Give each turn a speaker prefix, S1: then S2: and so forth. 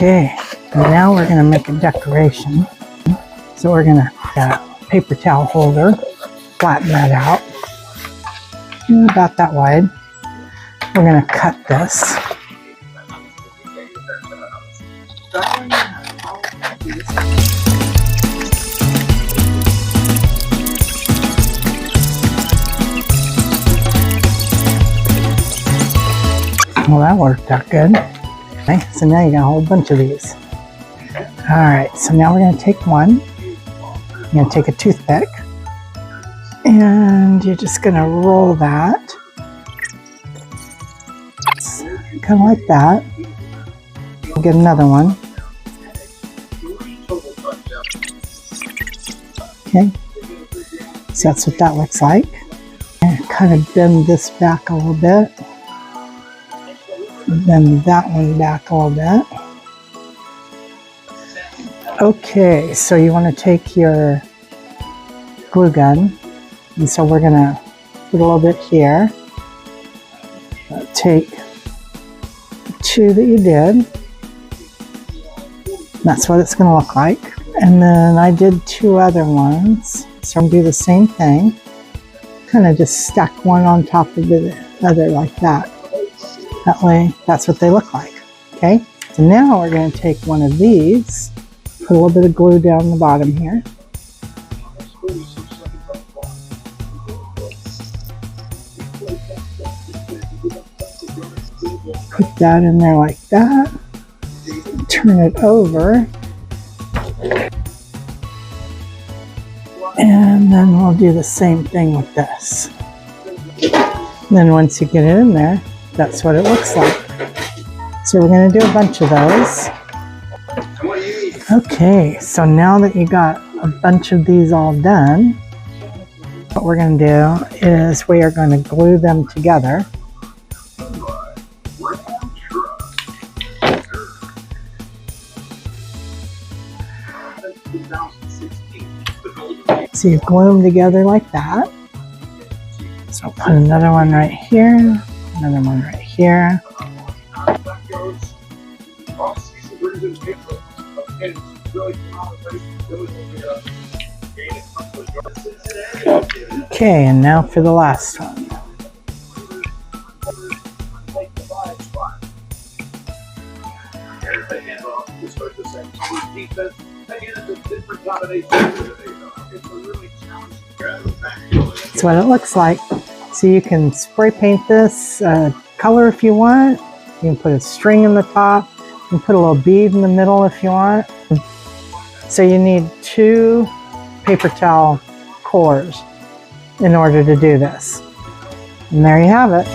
S1: Okay, now we're going to make a decoration. So we're going to paper towel holder, flatten that out, about that wide. We're going to cut this. Well, that worked out good. Okay, so now you got a whole bunch of these. All right, so now we're going to take one. You're going to take a toothpick, and you're just going to roll that. Kind of like that. We'll get another one. Okay, so that's what that looks like. And kind of bend this back a little bit. Bend that one back a little bit. Okay, so you want to take your glue gun, and so we're going to put a little bit here. Take the two that you did. That's what it's going to look like. And then I did two other ones, so I'm going to do the same thing. Kind of just stack one on top of the other like that. That way, that's what they look like. Okay, so now we're going to take one of these, put a little bit of glue down the bottom here. Put that in there like that. Turn it over. And then we'll do the same thing with this. And then once you get it in there, that's what it looks like. So we're going to do a bunch of those. Okay, so now that you got a bunch of these all done, what we're going to do is we are going to glue them together. So you glue them together like that. So I'll put another one right here, another one right here. Okay, and now for the last one. That's what it looks like. So you can spray paint this color if you want. You can put a string in the top. You can put a little bead in the middle if you want. So you need 2 paper towel cores in order to do this. And there you have it.